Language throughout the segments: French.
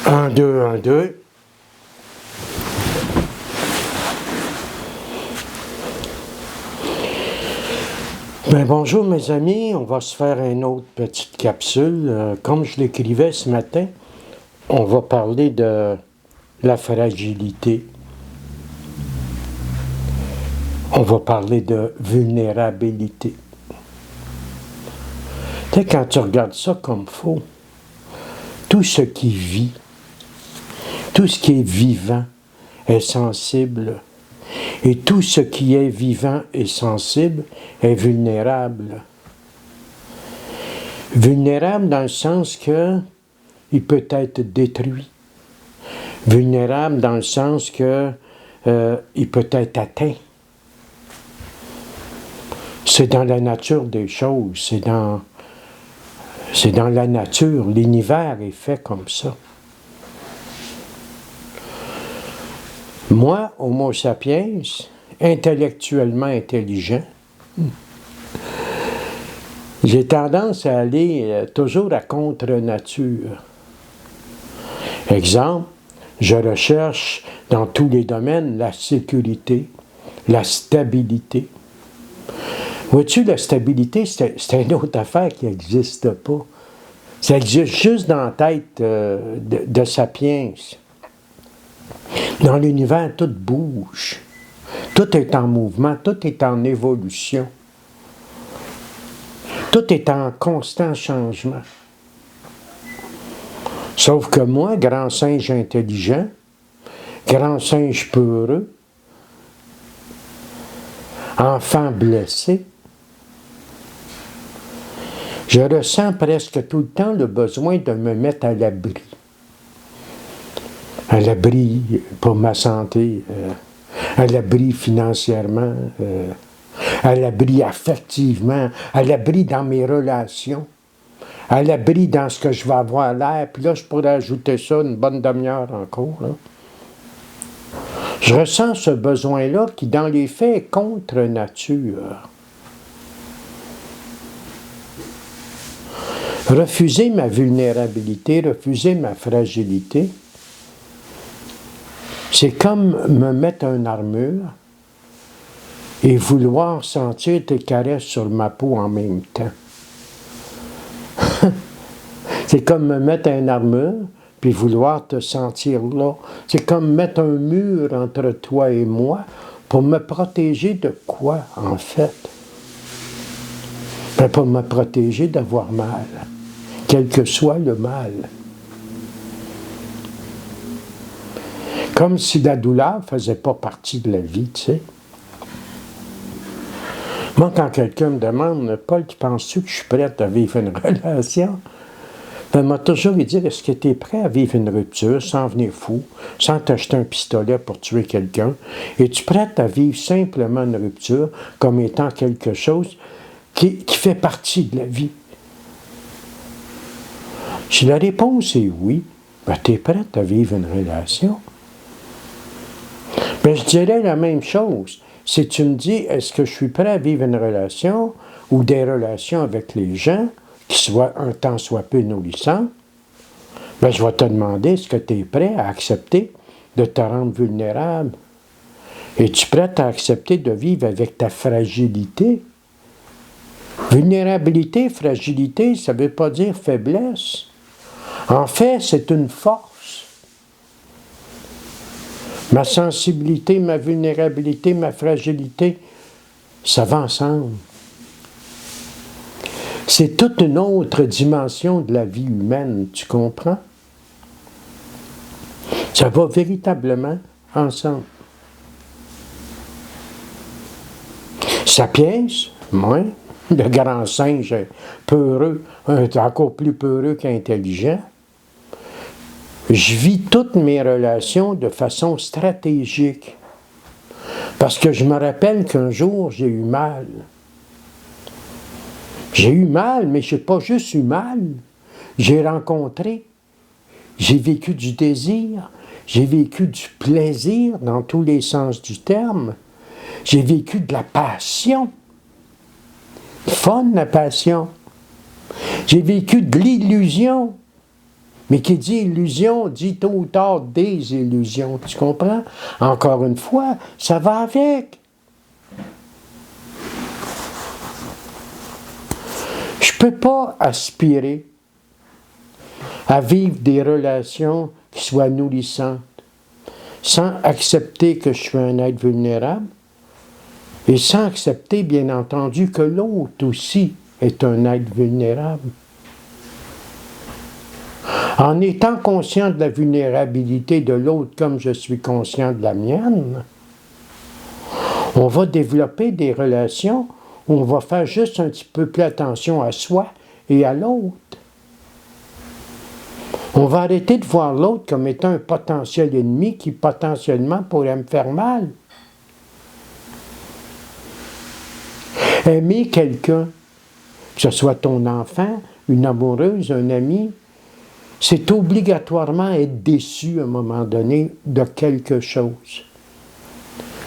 Un, deux, un, deux. Ben, bonjour mes amis, on va se faire une autre petite capsule. Comme je l'écrivais ce matin, on va parler de la fragilité. On va parler de vulnérabilité. Tu sais, quand tu regardes ça comme faux, tout ce qui vit, tout ce qui est vivant est sensible. Et tout ce qui est vivant et sensible est vulnérable. Vulnérable dans le sens que il peut être détruit. Vulnérable dans le sens que il peut être atteint. C'est dans la nature des choses, c'est dans la nature. L'univers est fait comme ça. Moi, Homo sapiens, intellectuellement intelligent, j'ai tendance à aller toujours à contre-nature. Exemple, je recherche dans tous les domaines la sécurité, la stabilité. Vois-tu, la stabilité, c'est une autre affaire qui n'existe pas. Ça existe juste dans la tête de Sapiens. Dans l'univers, tout bouge. Tout est en mouvement, tout est en évolution. Tout est en constant changement. Sauf que moi, grand singe intelligent, grand singe peureux, enfant blessé, je ressens presque tout le temps le besoin de me mettre à l'abri. À l'abri pour ma santé, à l'abri financièrement, à l'abri affectivement, à l'abri dans mes relations, à l'abri dans ce que je vais avoir l'air. Puis là, je pourrais ajouter ça une bonne demi-heure encore. Là. Je ressens ce besoin-là qui, dans les faits, est contre nature. Refuser ma vulnérabilité, refuser ma fragilité, c'est comme me mettre une armure et vouloir sentir tes caresses sur ma peau en même temps. C'est comme me mettre une armure puis vouloir te sentir là. C'est comme mettre un mur entre toi et moi pour me protéger de quoi, en fait? Ben, pour me protéger d'avoir mal, quel que soit le mal. Comme si la douleur ne faisait pas partie de la vie, tu sais. Moi, quand quelqu'un me demande, Paul, tu penses-tu que je suis prête à vivre une relation? Ben, m'a toujours dit, est-ce que tu es prêt à vivre une rupture sans venir fou, sans t'acheter un pistolet pour tuer quelqu'un? Es-tu prête à vivre simplement une rupture comme étant quelque chose qui fait partie de la vie? Si la réponse est oui, ben, tu es prête à vivre une relation? Ben, je dirais la même chose. Si tu me dis, est-ce que je suis prêt à vivre une relation ou des relations avec les gens qui soient un temps soit peu nourrissants, ben, je vais te demander, est-ce que tu es prêt à accepter de te rendre vulnérable? Es-tu prêt à accepter de vivre avec ta fragilité? Vulnérabilité, fragilité, ça ne veut pas dire faiblesse. En fait, c'est une force. Ma sensibilité, ma vulnérabilité, ma fragilité, ça va ensemble. C'est toute une autre dimension de la vie humaine, tu comprends? Ça va véritablement ensemble. Sapiens, moi, le grand singe peureux, encore plus peureux qu'intelligent, je vis toutes mes relations de façon stratégique. Parce que je me rappelle qu'un jour, j'ai eu mal. J'ai eu mal, mais je n'ai pas juste eu mal. J'ai rencontré, j'ai vécu du désir, j'ai vécu du plaisir dans tous les sens du terme. J'ai vécu de la passion. Fun, la passion. J'ai vécu de l'illusion. Mais qui dit illusion, dit tôt ou tard des illusions. Tu comprends? Encore une fois, ça va avec. Je ne peux pas aspirer à vivre des relations qui soient nourrissantes sans accepter que je suis un être vulnérable et sans accepter, bien entendu, que l'autre aussi est un être vulnérable. En étant conscient de la vulnérabilité de l'autre comme je suis conscient de la mienne, on va développer des relations où on va faire juste un petit peu plus attention à soi et à l'autre. On va arrêter de voir l'autre comme étant un potentiel ennemi qui potentiellement pourrait me faire mal. Aimer quelqu'un, que ce soit ton enfant, une amoureuse, un ami, c'est obligatoirement être déçu à un moment donné de quelque chose.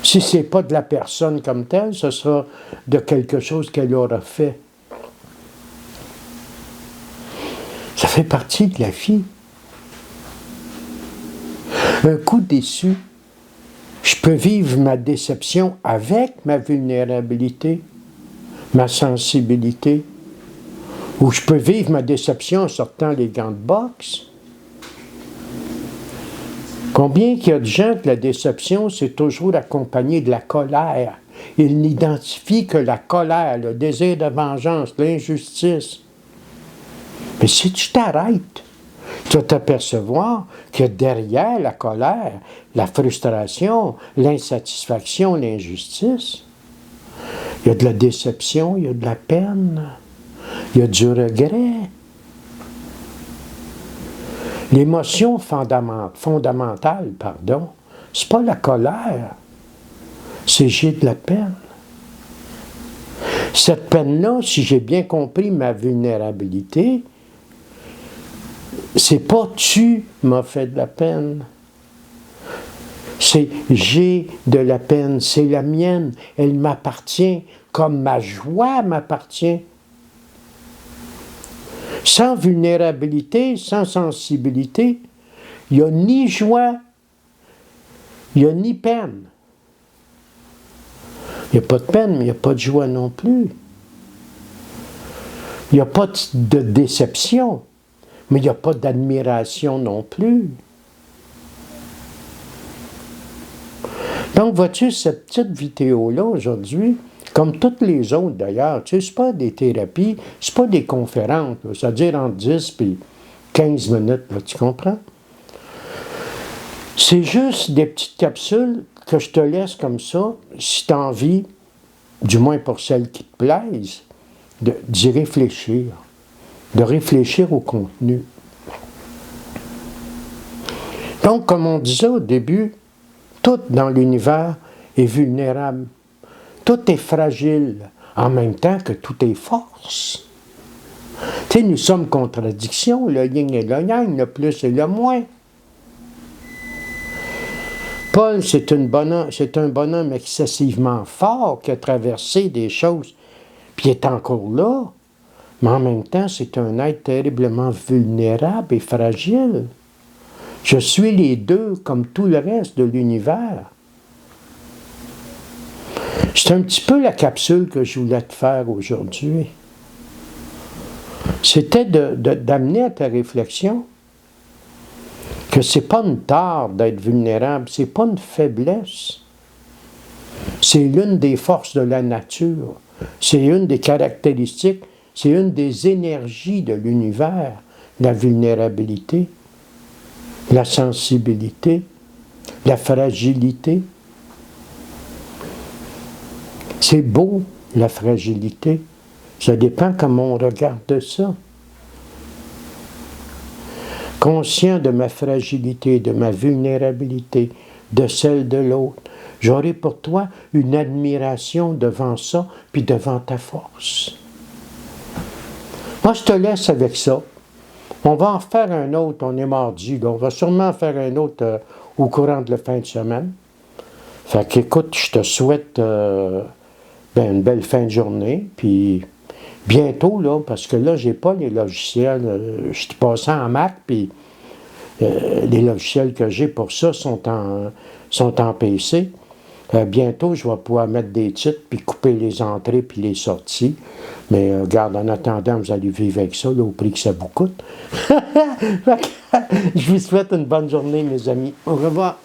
Si ce n'est pas de la personne comme telle, ce sera de quelque chose qu'elle aura fait. Ça fait partie de la vie. Un coup déçu, je peux vivre ma déception avec ma vulnérabilité, ma sensibilité, ou je peux vivre ma déception en sortant les gants de boxe. Combien qu'il y a de gens que la déception, c'est toujours accompagné de la colère. Ils n'identifient que la colère, le désir de vengeance, l'injustice. Mais si tu t'arrêtes, tu vas t'apercevoir que derrière la colère, la frustration, l'insatisfaction, l'injustice, il y a de la déception, il y a de la peine, il y a du regret. L'émotion fondamentale, c'est pas la colère, c'est j'ai de la peine. Cette peine-là, si j'ai bien compris ma vulnérabilité, c'est pas tu m'as fait de la peine. C'est j'ai de la peine, c'est la mienne, elle m'appartient, comme ma joie m'appartient. Sans vulnérabilité, sans sensibilité, il n'y a ni joie, il n'y a ni peine. Il n'y a pas de peine, mais il n'y a pas de joie non plus. Il n'y a pas de déception, mais il n'y a pas d'admiration non plus. Donc, vois-tu, cette petite vidéo-là, aujourd'hui, comme toutes les autres d'ailleurs, tu sais, c'est pas des thérapies, c'est pas des conférences, ça dure entre 10 et 15 minutes, là, tu comprends? C'est juste des petites capsules que je te laisse comme ça, si tu as envie, du moins pour celles qui te plaisent, d'y réfléchir, de réfléchir au contenu. Donc, comme on disait au début, tout dans l'univers est vulnérable. Tout est fragile, en même temps que tout est force. Tu sais, nous sommes contradictions, le yin et le yang, le plus et le moins. Paul, c'est un bonhomme excessivement fort qui a traversé des choses, puis est encore là. Mais en même temps, c'est un être terriblement vulnérable et fragile. Je suis les deux comme tout le reste de l'univers. C'est un petit peu la capsule que je voulais te faire aujourd'hui. C'était d'amener à ta réflexion que ce n'est pas une tare d'être vulnérable, ce n'est pas une faiblesse. C'est l'une des forces de la nature. C'est une des caractéristiques, c'est une des énergies de l'univers, la vulnérabilité, la sensibilité, la fragilité. C'est beau, la fragilité. Ça dépend comment on regarde ça. Conscient de ma fragilité, de ma vulnérabilité, de celle de l'autre, j'aurai pour toi une admiration devant ça, puis devant ta force. Moi, je te laisse avec ça. On va en faire un autre, on est mardi, là. On va sûrement en faire un autre au courant de la fin de semaine. Fait qu'écoute, je te souhaite une belle fin de journée, puis bientôt, là, parce que là, j'ai pas les logiciels, je suis passé en Mac, puis les logiciels que j'ai pour ça sont en PC. Bientôt, je vais pouvoir mettre des titres, puis couper les entrées, puis les sorties. Mais regarde, en attendant, vous allez vivre avec ça, là, au prix que ça vous coûte. Je vous souhaite une bonne journée, mes amis. Au revoir.